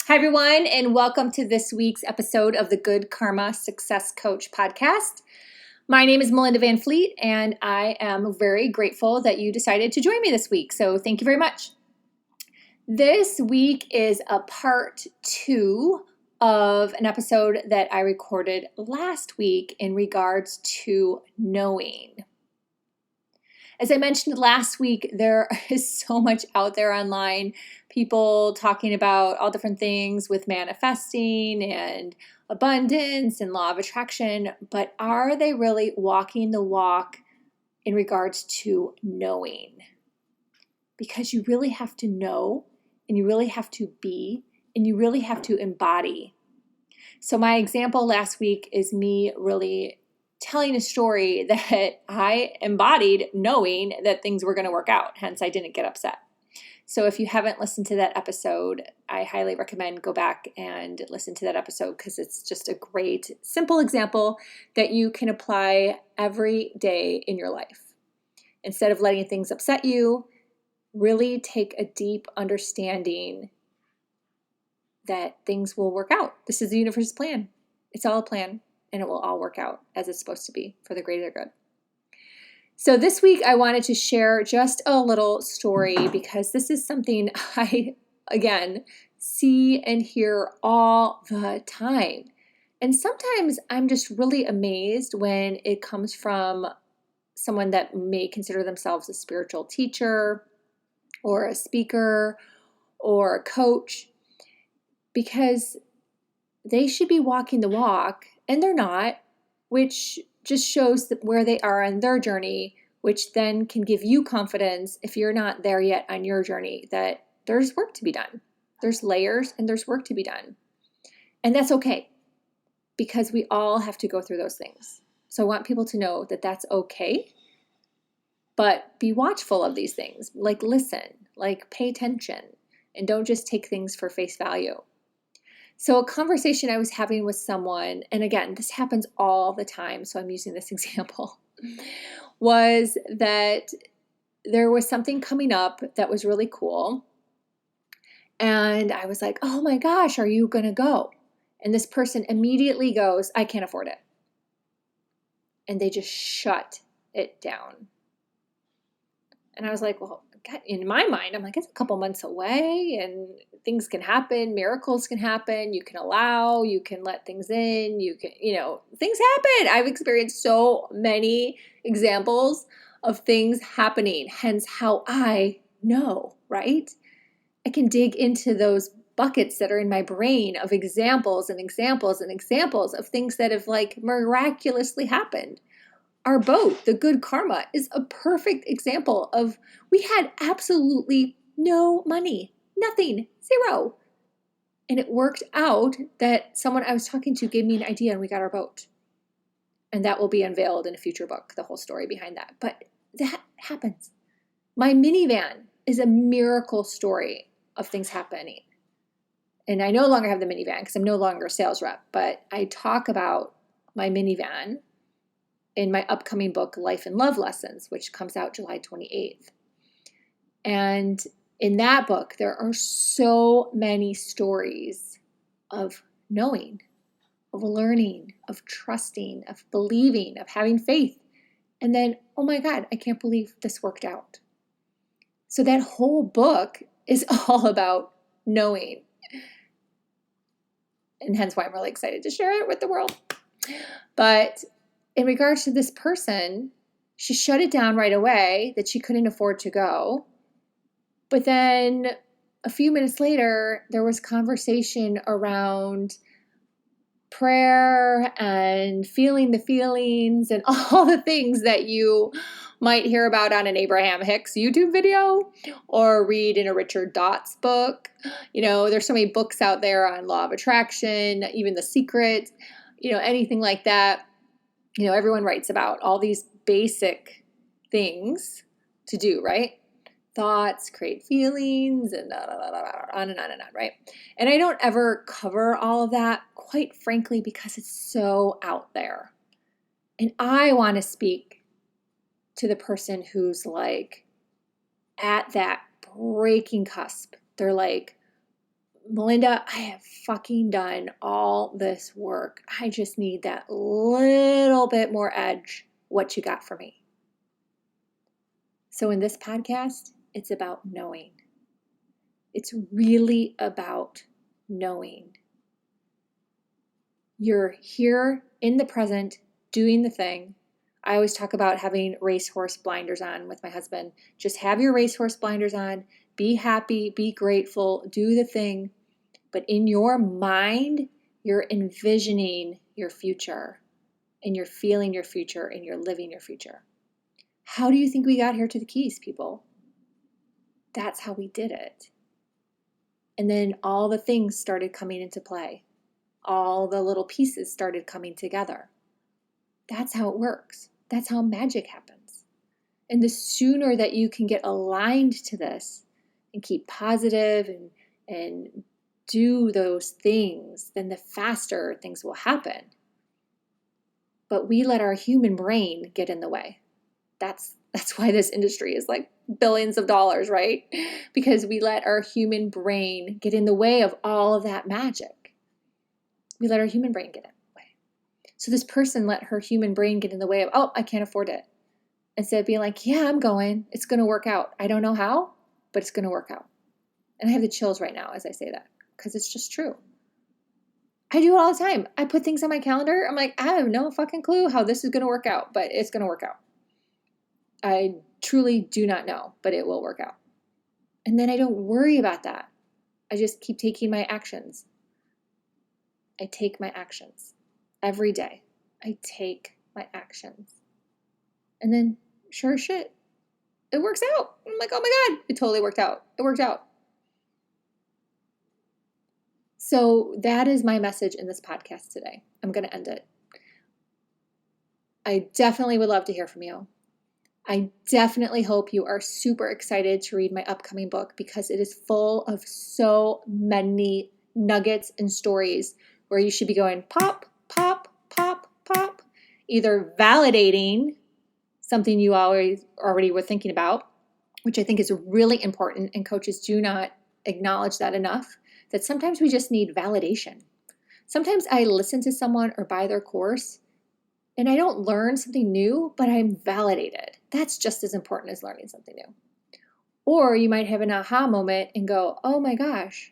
Hi, everyone, and welcome to this week's episode of the Good Karma Success Coach podcast. My name is Melinda Van Fleet, and I am very grateful that you decided to join me this week. So thank you very much. This week is a part 2 of an episode that I recorded last week in regards to knowing. As I mentioned last week, there is so much out there online, people talking about all different things with manifesting and abundance and law of attraction, but are they really walking the walk in regards to knowing? Because you really have to know, and you really have to be, and you really have to embody. So my example last week is me really telling a story that I embodied knowing that things were going to work out, hence I didn't get upset. So if you haven't listened to that episode, I highly recommend go back and listen to that episode because it's just a great, simple example that you can apply every day in your life. Instead of letting things upset you, really take a deep understanding that things will work out. This is the universe's plan. It's all a plan. And it will all work out as it's supposed to be for the greater good. So this week I wanted to share just a little story because this is something I, again, see and hear all the time. And sometimes I'm just really amazed when it comes from someone that may consider themselves a spiritual teacher or a speaker or a coach, because they should be walking the walk, and they're not, which just shows that where they are on their journey, which then can give you confidence if you're not there yet on your journey, that there's work to be done. There's layers and there's work to be done. And that's okay, because we all have to go through those things. So I want people to know that that's okay, but be watchful of these things. Like listen, like pay attention, and don't just take things for face value. So a conversation I was having with someone, and again, this happens all the time, so I'm using this example, was that there was something coming up that was really cool. And I was like, oh my gosh, are you going to go? And this person immediately goes, I can't afford it. And they just shut it down. And I was like, well, in my mind, I'm like, it's a couple months away and things can happen. Miracles can happen. You can allow, you can let things in, you can, things happen. I've experienced so many examples of things happening, hence how I know, right? I can dig into those buckets that are in my brain of examples and examples and examples of things that have like miraculously happened. Our boat, the Good Karma, is a perfect example of we had absolutely no money, nothing, zero. And it worked out that someone I was talking to gave me an idea and we got our boat. And that will be unveiled in a future book, the whole story behind that. But that happens. My minivan is a miracle story of things happening. And I no longer have the minivan because I'm no longer a sales rep, but I talk about my minivan in my upcoming book, Life and Love Lessons, which comes out July 28th. And in that book, there are so many stories of knowing, of learning, of trusting, of believing, of having faith. And then, oh my God, I can't believe this worked out. So that whole book is all about knowing. And hence why I'm really excited to share it with the world. But in regards to this person, she shut it down right away that she couldn't afford to go. But then a few minutes later, there was conversation around prayer and feeling the feelings and all the things that you might hear about on an Abraham Hicks YouTube video or read in a Richard Dott's book. There's so many books out there on law of attraction, even The Secret, anything like that. Everyone writes about all these basic things to do, right? Thoughts create feelings and on and on and on, right? And I don't ever cover all of that, quite frankly, because it's so out there. And I want to speak to the person who's like at that breaking cusp. They're like, Melinda, I have fucking done all this work. I just need that little bit more edge. What you got for me? So in this podcast, it's about knowing. It's really about knowing. You're here in the present, doing the thing. I always talk about having racehorse blinders on with my husband. Just have your racehorse blinders on. Be happy, be grateful, do the thing. But in your mind, you're envisioning your future, and you're feeling your future, and you're living your future. How do you think we got here to the Keys, people? That's how we did it. And then all the things started coming into play. All the little pieces started coming together. That's how it works. That's how magic happens. And the sooner that you can get aligned to this and keep positive and do those things, then the faster things will happen. But we let our human brain get in the way. That's why this industry is like billions of dollars, right? Because we let our human brain get in the way of all of that magic. We let our human brain get in the way. So this person let her human brain get in the way of, oh, I can't afford it. Instead of being like, yeah, I'm going. It's going to work out. I don't know how, but it's going to work out. And I have the chills right now as I say that because it's just true. I do it all the time. I put things on my calendar. I'm like, I have no fucking clue how this is going to work out, but it's going to work out. I truly do not know, but it will work out. And then I don't worry about that. I just keep taking my actions. I take my actions every day. I take my actions. And then sure as shit, it works out. I'm like, oh my God, it totally worked out. It worked out. So that is my message in this podcast today. I'm going to end it. I definitely would love to hear from you. I definitely hope you are super excited to read my upcoming book because it is full of so many nuggets and stories where you should be going pop, pop, pop, pop, either validating something you already were thinking about, which I think is really important, and coaches do not acknowledge that enough, that sometimes we just need validation. Sometimes I listen to someone or buy their course and I don't learn something new, but I'm validated. That's just as important as learning something new. Or you might have an aha moment and go, oh my gosh,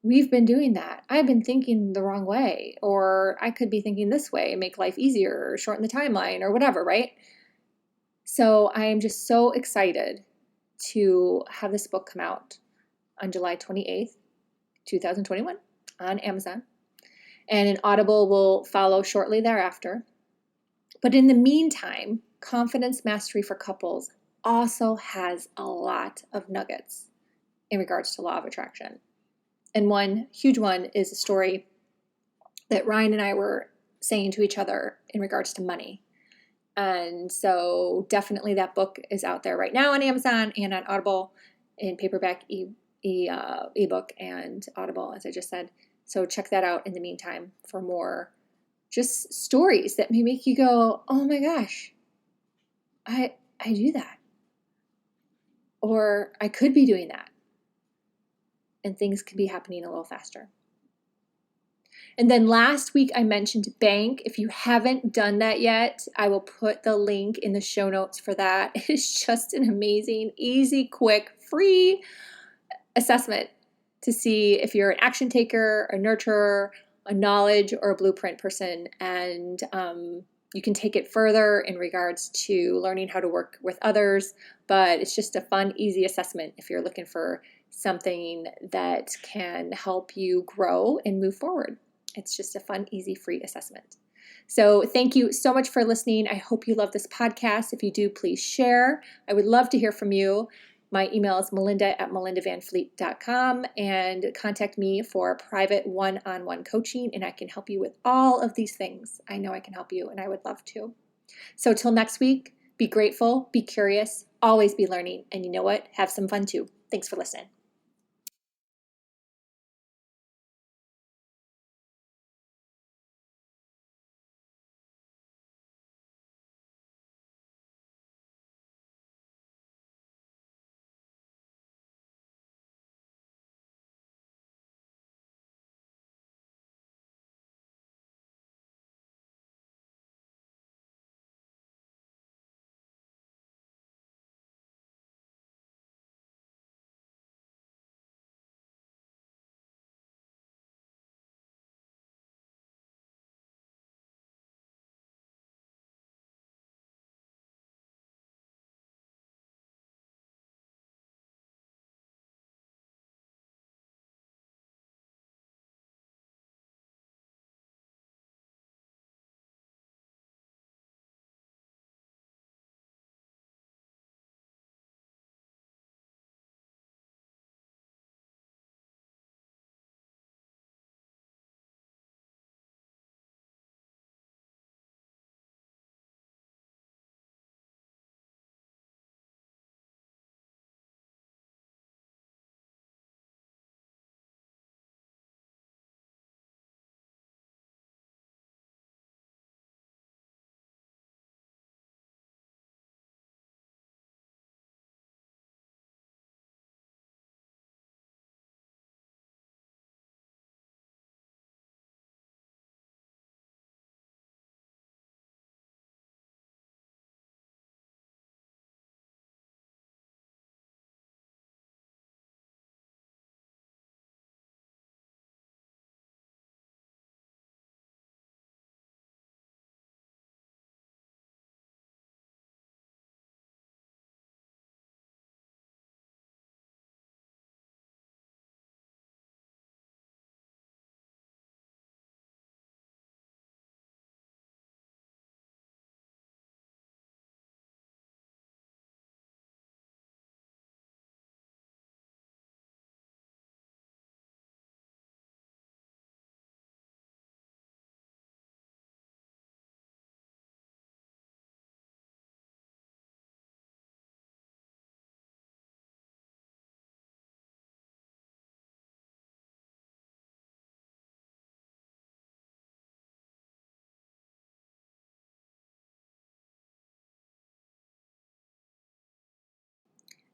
we've been doing that. I've been thinking the wrong way, or I could be thinking this way and make life easier or shorten the timeline or whatever, right? So I am just so excited to have this book come out on July 28th, 2021 on Amazon. And an Audible will follow shortly thereafter. But in the meantime, Confidence Mastery for Couples also has a lot of nuggets in regards to law of attraction. And one huge one is a story that Ryan and I were saying to each other in regards to money. And so definitely that book is out there right now on Amazon and on Audible in paperback, ebook, and Audible, as I just said. So check that out in the meantime for more just stories that may make you go, oh my gosh, I do that. Or I could be doing that. And things could be happening a little faster. And then last week I mentioned bank. If you haven't done that yet, I will put the link in the show notes for that. It is just an amazing, easy, quick, free assessment to see if you're an action taker, a nurturer, a knowledge, or a blueprint person. And you can take it further in regards to learning how to work with others. But it's just a fun, easy assessment if you're looking for something that can help you grow and move forward. It's just a fun, easy, free assessment. So thank you so much for listening. I hope you love this podcast. If you do, please share. I would love to hear from you. My email is melinda@melindavanfleet.com, and contact me for private one-on-one coaching, and I can help you with all of these things. I know I can help you, and I would love to. So till next week, be grateful, be curious, always be learning, and you know what? Have some fun too. Thanks for listening.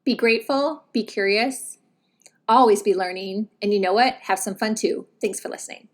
Be grateful, be curious, always be learning, and you know what? Have some fun too. Thanks for listening.